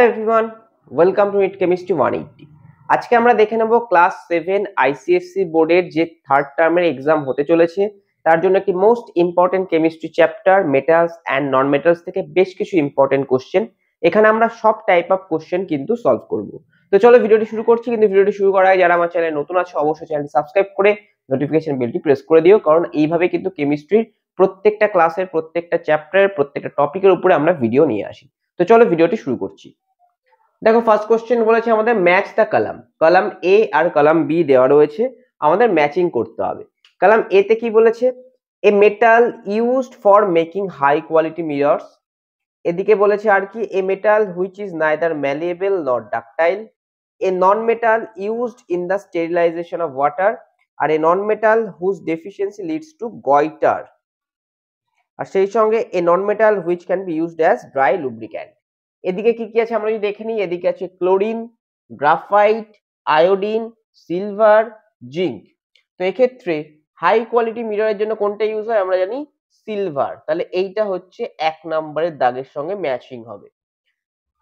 Everyone, welcome to NEET chemistry 180। আজকে আমরা দেখে নেব ক্লাস 7 আইসিএসসি বোর্ডের যে থার্ড টার্মের এক্সাম হতে চলেছে তার জন্য একটি most important chemistry chapter metals and non metals থেকে বেশ কিছু ইম্পর্টেন্ট কোশ্চেন। এখানে আমরা সব টাইপ অফ কোশ্চেন কিন্তু সলভ করব। তো চলো ভিডিওটি শুরু করছি, কিন্তু ভিডিওটি শুরু করার আগে যারা আমার চ্যানেলে নতুন আছে অবশ্যই চ্যানেলটি সাবস্ক্রাইব করে নোটিফিকেশন বেলটি প্রেস করে দিও, কারণ এইভাবে কিন্তু কেমিস্ট্রির প্রত্যেকটা ক্লাসের প্রত্যেকটা চ্যাপ্টারের প্রত্যেকটা টপিকের উপরে আমরা ভিডিও নিয়ে আসি। তো চলো ভিডিওটি শুরু করছি। দেখো ফার্স্ট কোশ্চেন বলেছে আমাদের match the column. Column A আর কলাম বি দেওয়া রয়েছে, আমাদের ম্যাচিং করতে হবে। কলাম এ তে কি বলেছে, a metal used for making high quality mirrors. এদিকে বলেছে আর কি, a metal which is neither malleable not ductile, a non metal used in the sterilization of water, আর a non metal whose deficiency leads to goiter. আর সেই সঙ্গে a non metal which can be used as dry lubricant. এদিকে কি কি আছে আমরা যদি দেখে নিই, এদিকে আছে chlorine, graphite, iodine, silver, zinc. তো এক্ষেত্রে হাই কোয়ালিটি মিররের জন্য কোনটা ইউজ হয় আমরা জানি, সিলভার। তাহলে এইটা হচ্ছে এক নম্বরের দাগের সঙ্গে ম্যাচিং হবে।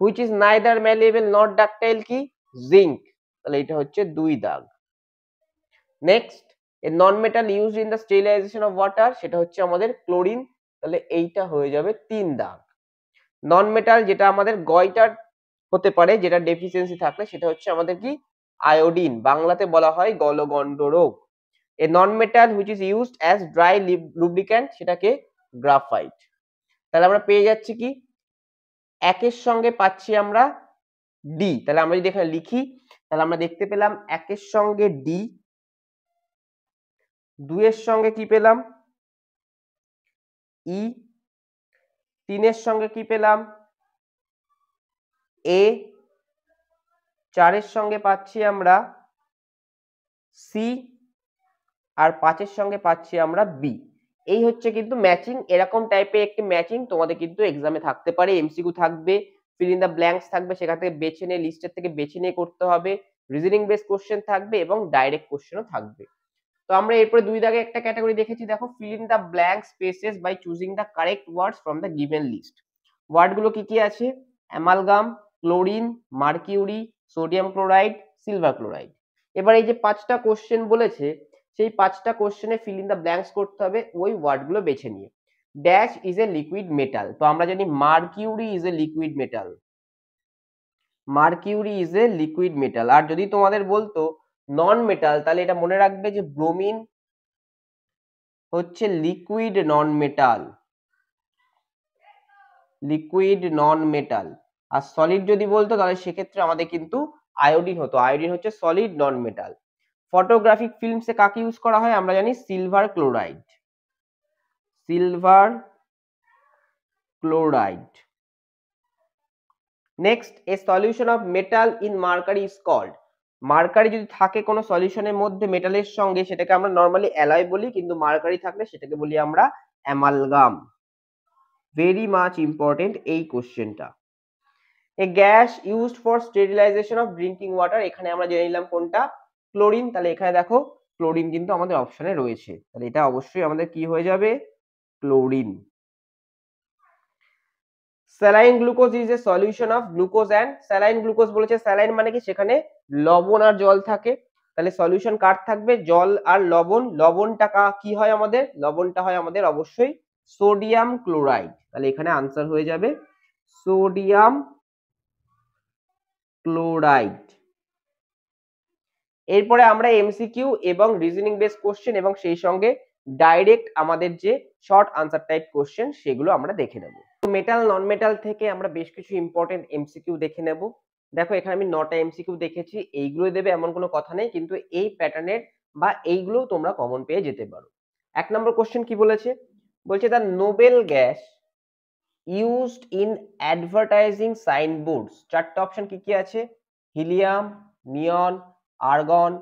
Which is neither malleable not ductile কি, জিঙ্ক। তাহলে এটা হচ্ছে 2 দাগ। Next, a non metal used in the sterilization of water, সেটা হচ্ছে আমাদের ক্লোরিন। তাহলে এইটা হয়ে যাবে 3 দাগ। নন মেটাল যেটা আমাদের গয়টার হতে পারে, যেটা ডেফিসিয়েন্সি থাকলে, সেটা হচ্ছে আমাদের কি, আয়োডিন। বাংলাতে বলা হয় গলগণ্ড রোগ। A non metal which is used as dry lubricant, সেটাকে গ্রাফাইট। তাহলে আমরা পেয়ে যাচ্ছি কি, একের সঙ্গে পাচ্ছি আমরা ডি। তাহলে আমরা যদি এখানে লিখি তাহলে আমরা দেখতে পেলাম একের সঙ্গে ডি, 2 এর সঙ্গে কি পেলাম, ই, 3 এর সঙ্গে কি পেলাম, এ, 4 এর সঙ্গে পাচ্ছি আমরা সি, আর 5 এর সঙ্গে পাচ্ছি আমরা বি। এই হচ্ছে কিন্তু ম্যাচিং। এরকম টাইপের একটি ম্যাচিং তোমাদের কিন্তু এক্সামে থাকতে পারে, এমসিকিউ থাকবে, ফিল ইন দা ব্ল্যাঙ্কস থাকবে, সেখান থেকে বেছে নিয়ে লিস্টের থেকে বেছে নিয়ে করতে হবে, রিজনিং বেস কোশ্চেন থাকবে এবং ডাইরেক্ট কোশ্চেনও থাকবে। তো আমরা এরপরে 2 দাগে একটা ক্যাটাগরি দেখেছি, দেখো fill in the blank spaces by choosing the correct words from the given list. ওয়ার্ডগুলো কি কি আছে, amalgam, chlorine, mercury, sodium chloride, silver chloride. এবার এই যে 5টা কোশ্চেন বলেছে, সেই 5টা কোশ্চেনে ফিল ইন দা ব্ল্যাঙ্কস করতে হবে ওই ওয়ার্ডগুলো বেছে নিয়ে। Dash is a liquid metal, তো আমরা জানি mercury is a liquid metal. Mercury is a liquid metal. আর যদি তোমাদের বলতো নন মেটাল, তাহলে এটা মনে রাখবে যে ব্রোমিন হচ্ছে liquid non metal, liquid non metal. আর সলিড যদি বলতো তাহলে সেক্ষেত্রে আমাদের কিন্তু আয়োডিন হতো, আয়োডিন হচ্ছে সলিড নন মেটাল। ফটোগ্রাফিক ফিল্মসে কাকে ইউজ করা হয় আমরা জানি, silver chloride, silver chloride. Next, a solution of metal in mercury is called. Mercury যদি থাকে কোনো সলিউশনের মধ্যে মেটালের সঙ্গে, সেটাকে আমরা নর্মালি অ্যালয় বলি, কিন্তু মার্কারি থাকলে সেটাকে বলি আমরা অ্যামালগাম। ভেরি মাচ ইম্পর্টেন্ট এই কোশ্চেনটা। A gas used for sterilization of drinking water, এখানে আমরা জেনে নিলাম কোনটা, ক্লোরিন। তাহলে এখানে দেখো ক্লোরিন কিন্তু আমাদের অপশনে রয়েছে, তাহলে এটা অবশ্যই আমাদের কি হয়ে যাবে, chlorine. Saline glucose is a solution of glucose and saline glucose বলেছে। স্যালাইন মানে কি, সেখানে লবণ আর জল থাকে, তাহলে সলিউশন কার থাকবে, জল আর লবণ। লবণটা কি হয় আমাদের, লবণটা হয় আমাদের অবশ্যই সোডিয়াম ক্লোরাইড। তাহলে এখানে আনসার হয়ে যাবে সোডিয়াম ক্লোরাইড। এরপরে আমরা এমসিকিউ এবং রিজনিং বেস কোশ্চেন এবং সেই সঙ্গে ডাইরেক্ট আমাদের যে শর্ট আনসার টাইপ কোশ্চেন সেগুলো আমরা দেখে নেব। মেটাল নন মেটাল থেকে আমরা বেশ কিছু ইম্পর্টেন্ট এমসিকিউ দেখে নেব। দেখো এখানে আমি 9টা এমসিকিউ দেখেছি, এইগুলো দেবে এমন কোনো কথা নেই, কিন্তু এই প্যাটার্নের বা এইগুলো তোমরা কমন পেয়ে যেতে পারো। 1 নম্বর কোশ্চেন কি বলেছে, বলছে the noble gas used in advertising signboards. 4টা অপশন কি কি আছে, হিলিয়াম, নিয়ন, আর্গন,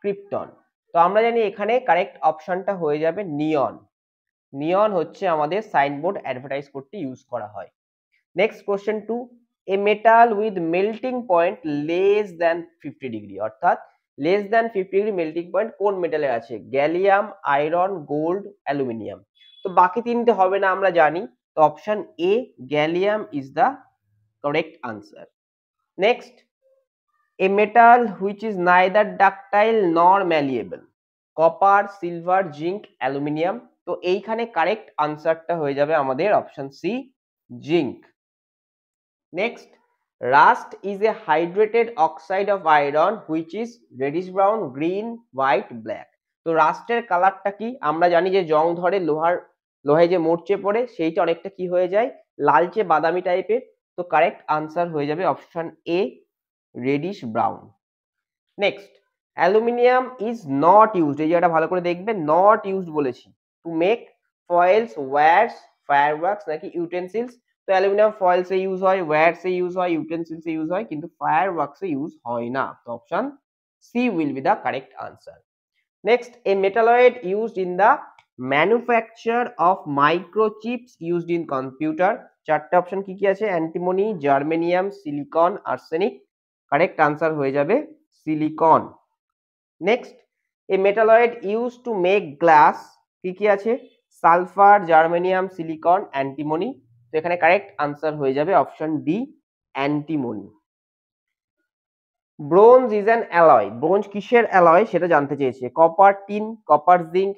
ক্রিপ্টন। তো আমরা জানি এখানে কারেক্ট অপশনটা হয়ে যাবে নিয়ন। নিয়ন হচ্ছে আমাদের সাইনবোর্ড অ্যাডভার্টাইজ করতে ইউজ করা হয়। Next question 2, a metal with melting point less than 50 degree, অর্থাৎ less than 50 degree melting point কোন মেটালের আছে, গ্যালিয়াম, আয়রন, গোল্ড, অ্যালুমিনিয়াম। তো বাকি 3টে হবে না আমরা জানি, তো option A gallium is the correct answer. Next, a metal which is neither ductile nor malleable, copper, silver, zinc, aluminium. তো এইখানে কারেক্ট আনসারটা হয়ে যাবে আমাদের option C, zinc. Next, rust is a hydrated oxide of iron which is reddish brown, green, white, black. তো রাস্টের কালারটা কি? আমরা জানি যে জং ধরে লোহায় যে মরচে পড়ে সেইটা অনেকটা কি হয়ে যায়, লালচে বাদামি টাইপের। তো কারেক্ট আনসার হয়ে যাবে option A, radish brown. Next, aluminium is not used, এই জায়গাটা ভালো করে দেখবে, নট ইউজড বলেছি, to make foils, wires, fireworks নাকি ইউটেন্সিলস। তো অ্যালুমিনিয়াম ফয়েলসে ইউজ হয়, ওয়্যারসে ইউজ হয়, ইউটেন্সিলসে ইউজ হয়, কিন্তু ফায়ারওয়ার্কসে ইউজ হয় না। তো option C will be the correct answer. Next, a metalloid used in the manufacture of microchips used in computer. চারটে অপশন কি কি আছে? Antimony, germanium, silicon, arsenic. Correct answer হয়ে যাবে silicon. Next, a metalloid use to make glass, কি কি আছে? Sulphur, germanium, silicon, antimony. তো এখানে কারেক্ট আনসার হয়ে যাবে option D, antimony. Bronze is an alloy, bronze কিসের অ্যালয় সেটা জানতে চেয়েছে। Copper, tin, copper zinc,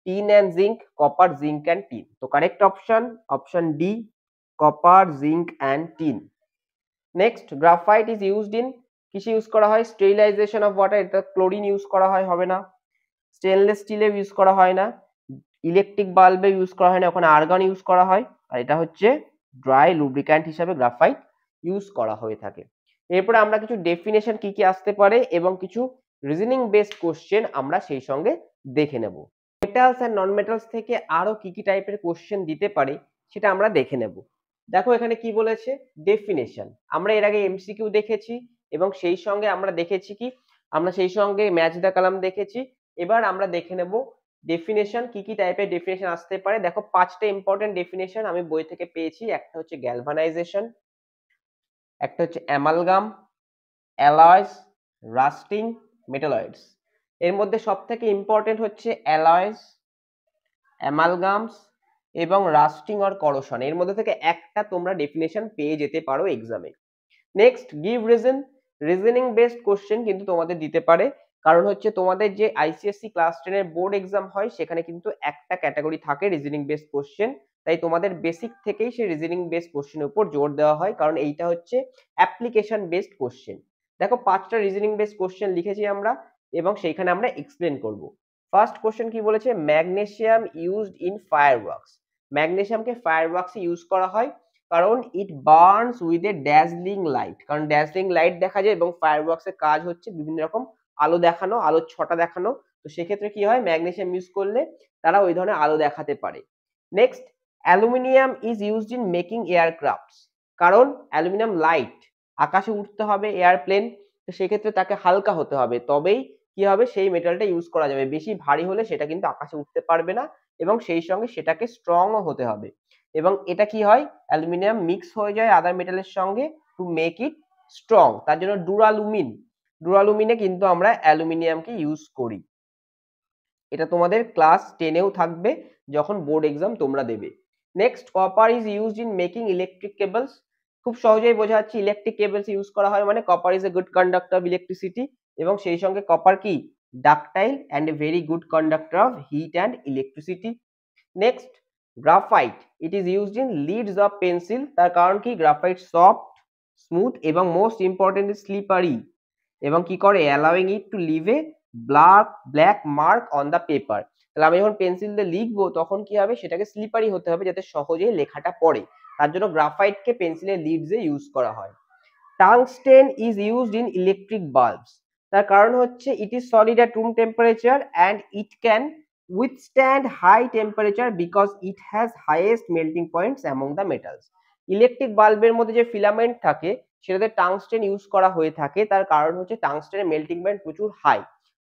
tin and zinc, copper zinc and tin. তো correct option option D, copper zinc and tin. Next, graphite is used in, কিসে use করা হয়? Sterilisation of water, এটা chlorine use করা হয়, হবে না। স্টেনলেস স্টিলে ইউজ করা হয় না, ইলেকট্রিক বাল্বে ইউজ করা হয় না, ওখানে আর্গন ইউজ করা হয়, আর এটা হচ্ছে ড্রাই লুব্রিক্যান্ট হিসাবে গ্রাফাইট ইউজ করা হয়ে থাকে। এরপরে আমরা কিছু ডেফিনেশন কি কি আসতে পারে এবং কিছু রিজনিং বেসড কোশ্চেন আমরা সেই সঙ্গে দেখে নেব। মেটালস এন্ড নন মেটালস থেকে আরো কি কি টাইপের কোশ্চেন দিতে পারে সেটা আমরা দেখে নেব। দেখো এখানে কি বলেছে, ডেফিনেশন। আমরা এর আগে এমসিকিউ দেখেছি এবং সেই সঙ্গে আমরা দেখেছি কি, আমরা সেই সঙ্গে ম্যাচ দ্য কলাম দেখেছি। এবার আমরা দেখে নেব ডেফিনেশন, কি কি টাইপের ডেফিনেশন আসতে পারে। দেখো পাঁচটা ইম্পর্টেন্ট ডেফিনেশন আমি বই থেকে পেয়েছি। একটা হচ্ছে গ্যালভানাইজেশন, একটা হচ্ছে অ্যামালগাম, অ্যালয়েস, রাস্টিং, মেটালয়েডস। এর মধ্যে সব থেকে ইম্পর্টেন্ট হচ্ছে অ্যালয়েস, অ্যামালগামস এবং রাস্টিং অর করোশন। এর মধ্যে থেকে একটা তোমরা ডেফিনেশন পেয়ে যেতে পারো এক্সামে। Next, give reason, reasoning based question কিন্তু তোমাদের দিতে পারে, কারণ হচ্ছে তোমাদের যে আইসিএসসি ক্লাস 10 এর বোর্ড এক্সাম হয় সেখানে কিন্তু একটা ক্যাটাগরি থাকে রিজনিং বেসড কোশ্চেন। তাই তোমাদের বেসিক থেকেই সেই রিজনিং বেসড কোশ্চেনের উপর জোর দেওয়া হয়, কারণ এইটা হচ্ছে অ্যাপ্লিকেশন বেসড কোশ্চেন। দেখো পাঁচটা রিজনিং বেসড কোশ্চেন লিখেছি আমরা এবং সেইখানে আমরা এক্সপ্লেন করব। ফার্স্ট কোশ্চেন কি বলেছে, ম্যাগনেসিয়াম ইউজড ইন ফায়ারওয়ার্কস। ম্যাগনেসিয়ামকে ফায়ারওয়ার্কসে ইউজ করা হয় কারণ it burns with a dazzling light, কারণ ড্যাজলিং লাইট দেখা যায় এবং ফায়ারওয়ার্কস এর কাজ হচ্ছে বিভিন্ন রকম আলো দেখানো, আলোর ছটা দেখানো। তো সেক্ষেত্রে কি হয়, ম্যাগনেসিয়াম ইউজ করলে তারা ওই ধরনের আলো দেখাতে পারে। Next, aluminium is used in making aircrafts, কারণ অ্যালুমিনিয়াম লাইট, আকাশে উঠতে হবে এয়ারপ্লেন, তো সেক্ষেত্রে তাকে হালকা হতে হবে, তবেই কি হবে সেই মেটালটা ইউজ করা যাবে। বেশি ভারী হলে সেটা কিন্তু আকাশে উঠতে পারবে না এবং সেই সঙ্গে সেটাকে স্ট্রংও হতে হবে। এবং এটা কি হয়, অ্যালুমিনিয়াম মিক্স হয়ে যায় আদার মেটালের সঙ্গে টু মেক ইট স্ট্রং, তার জন্য ডুরালুমিন, ডুরালুমিনে কিন্তু আমরা অ্যালুমিনিয়ামকে ইউজ করি। এটা তোমাদের ক্লাস 10এও থাকবে যখন বোর্ড এক্সাম তোমরা দেবে। Next, copper is used in making electric cables. খুব সহজেই বোঝা যাচ্ছে, ইলেকট্রিক কেবলস ইউজ করা হয় মানে copper is a good conductor of electricity, এবং সেই সঙ্গে কপার কি, ductile and a very good conductor of heat and electricity. Next, graphite, it is used in leads of pencil. তার কারণ কি, গ্রাফাইট সফট, স্মুথ এবং মোস্ট ইম্পর্টেন্ট স্লিপারি, এবং কি করে, allowing it to leave a black mark on the paper. তাহলে আমি যখন পেন্সিল দিয়ে লিখবো তখন কি হবে, সেটাকে স্লিপারি হতে হবে যাতে সহজেই লেখাটা পড়ে, তার জন্য গ্রাফাইটকে পেন্সিলের লিডসে ইউজ করা হয়। Tungsten is used in electric bulbs. তার কারণ হচ্ছে it is solid at room temperature and it can withstand high temperature because it has highest melting points among the metals. Electric বাল্বের মধ্যে যে ফিলামেন্ট থাকে সেটাতে টাংস্টেন ইউজ করা হয়ে থাকে, তার কারণ হচ্ছে টাংস্টেনের মেল্টিং পয়েন্ট প্রচুর হাই,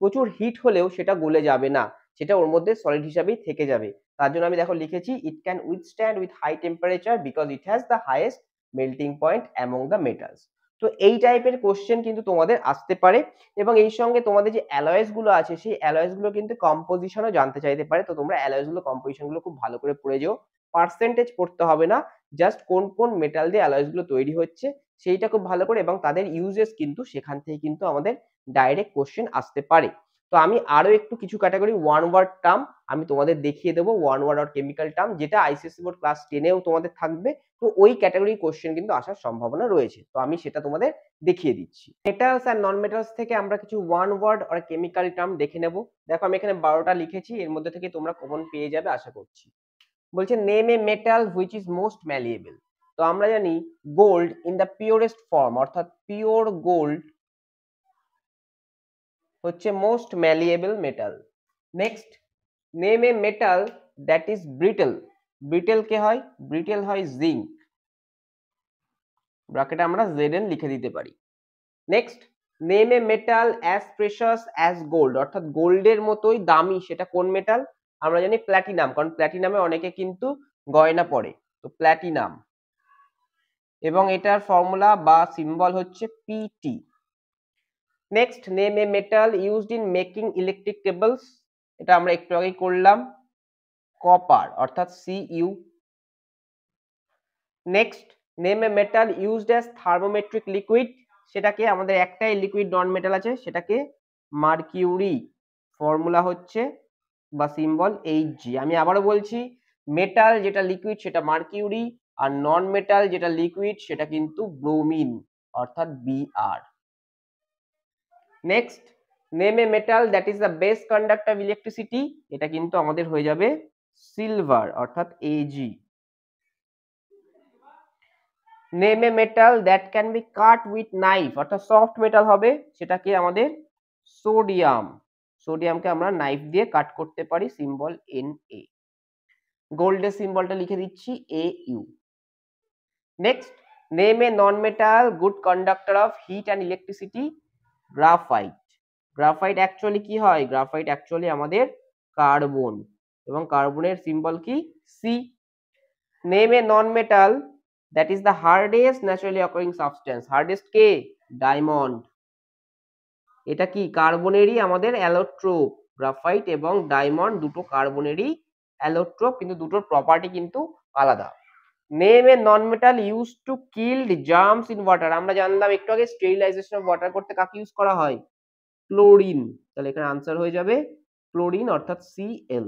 প্রচুর হিট হলেও সেটা গলে যাবে না, সেটা ওর মধ্যে সলিড হিসাবেই থেকে যাবে। তার জন্য আমি দেখো লিখেছি it can withstand with high temperature because it has the highest melting point among the metals. তো এই টাইপের কোশ্চেন কিন্তু তোমাদের আসতে পারে এবং এই সঙ্গে তোমাদের যে অ্যালয়েস গুলো আছে সেই অ্যালয়েস গুলো কিন্তু কম্পোজিশনও জানতে চাইতে পারে। তো তোমরা অ্যালয়েস গুলো কম্পোজিশন গুলো খুব ভালো করে পড়ে যেও, পার্সেন্টেজ পড়তে হবে না, জাস্ট কোন কোন মেটাল দিয়ে অ্যালয়েস গুলো তৈরি হচ্ছে সেইটা খুব ভালো করে, এবং তাদের ইউজেস কিন্তু সেখান থেকে কিন্তু আমাদের ডাইরেক্ট কোশ্চেন আসতে পারে। তো আমি আরো একটু কিছু ক্যাটাগরি ওয়ান ওয়ার্ড টার্ম আমি তোমাদের দেখিয়ে দেবো, ওয়ান ওয়ার্ড আর কেমিক্যাল টার্ম, যেটা আইসিএসসি বোর্ড ক্লাস 10-এও তোমাদের থাকবে। তো ওই ক্যাটাগরি কোশ্চেন কিন্তু আসার সম্ভাবনা রয়েছে, তো আমি সেটা তোমাদের দেখিয়ে দিচ্ছি। মেটালস আর নন মেটালস থেকে আমরা কিছু ওয়ান ওয়ার্ড আর কেমিক্যাল টার্ম দেখে নেব। দেখো আমি এখানে 12টা লিখেছি, এর মধ্যে থেকে তোমরা কমন পেয়ে যাবে আশা করছি। বলছে name a metal which is most malleable. তো আমরা জানি gold in the purest form, অর্থাৎ পিওর গোল্ড হচ্ছে most malleable metal. Next, name a metal that is brittle. Brittle কে হয়? ব্রিটেল হয় জিঙ্ক, ব্র্যাকেটে আমরা Zn লিখে দিতে পারি। Next, name a metal as precious as gold, অর্থাৎ গোল্ডের মতোই দামি সেটা কোন মেটাল? আমরা জানি প্ল্যাটিনাম, কারণ প্ল্যাটিনামে অনেকে কিন্তু গয়না পরে, তো প্ল্যাটিনাম, এবং এটার ফর্মুলা বা সিম্বল হচ্ছে PT. Next, name a metal used in making electric cables, এটা আমরা একটু আগেই করলাম, কপার অর্থাৎ Cu। Next, name a metal used as thermometric liquid, সেটাকে আমাদের একটাই লিকুইড নন মেটাল আছে, সেটাকে মার্কিউরি, ফর্মুলা হচ্ছে বা সিম্বল Hg। আমি আবারও বলছি, মেটাল যেটা লিকুইড সেটা মার্কিউরি, আর নন মেটাল যেটা লিকুইড সেটা কিন্তু ব্রোমিন অর্থাৎ Br। Next, name a metal that is the best conductor of electricity, এটা কিন্তু আমাদের হয়ে যাবে সিলভার অর্থাৎ Ag। Name a metal that can be cut with knife, অর্থাৎ সফট মেটাল হবে, সেটাকে আমাদের সোডিয়াম। সোডিয়ামকে আমরা নাইফ দিয়ে কাট করতে পারি, সিম্বল Na। গোল্ডের সিম্বলটা লিখে দিচ্ছি Au। Next, name a non metal good conductor of heat and electricity, graphite. Graphite actually কি হয়? গ্রাফাইট অ্যাকচুয়ালি আমাদের কার্বন, এবং কার্বনের সিম্বল কি? C. Name a non metal that is the hardest naturally occurring substance, hardest কে? Diamond. এটা কি? কার্বনেরই আমাদের অ্যালোট্রোপ, গ্রাফাইট এবং ডায়মন্ড দুটো কার্বনেরই অ্যালোট্রোপ, কিন্তু দুটোর প্রপার্টি কিন্তু আলাদা। Name a non metal use to killed germs in water, আমরা জানলাম একটু আগে স্টেরিলাইজেশন অফ ওয়াটার করতে কাকে ইউজ করা হয়? ক্লোরিন, তাহলে এখানে আনসার হয়ে যাবে ক্লোরিন অর্থাৎ Cl।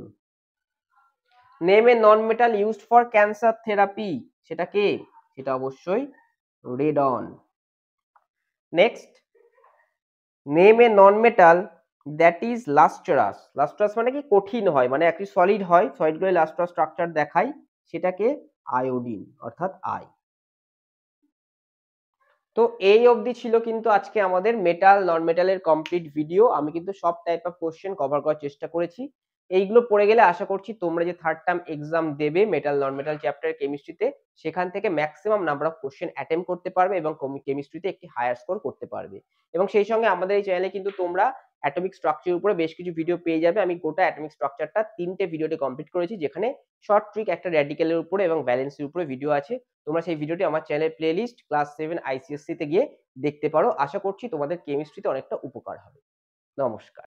Name a non metal used for cancer therapy, সেটা কে? সেটা অবশ্যই radon. Next, name a non metal that is lustrous. Lustrous মানে কি? কঠিন হয়, মানে একটি সলিড হয়, সলিডগুলো লাস্ট্রাস স্ট্রাকচার দেখায়, সেটাকে আয়োডিন অর্থাৎ আই। তো এই অবধি ছিল কিন্তু আজকে আমাদের মেটাল নন মেটালের কমপ্লিট ভিডিও। আমি কিন্তু সব টাইপ অফ কোশ্চেন কভার করার চেষ্টা করেছি। এইগুলো পড়ে গেলে আশা করছি তোমরা যে থার্ড টার্ম এক্সাম দেবে মেটাল নন মেটাল চ্যাপ্টার কেমিস্ট্রিতে, সেখান থেকে maximum number of question attempt করতে পারবে এবং কেমিস্ট্রিতে একটি হায়ার স্কোর করতে পারবে। এবং সেই সঙ্গে আমাদের এই চ্যানেলে কিন্তু তোমরা অ্যাটমিক স্ট্রাকচারের উপরে বেশ কিছু ভিডিও পেয়ে যাবে। আমি গোটা অ্যাটমিক স্ট্রাকচারটা 3টে ভিডিওতে কমপ্লিট করেছি, যেখানে শর্ট ট্রিক, একটা র্যাডিক্যালের উপরে এবং ব্যালেন্সের উপরে ভিডিও আছে। তোমরা সেই ভিডিওটি আমার চ্যানেলের প্লেলিস্ট ক্লাস 7 আইসিএসসি তে গিয়ে দেখতে পারো। আশা করছি তোমাদের কেমিস্ট্রিতে অনেকটা উপকার হবে। নমস্কার।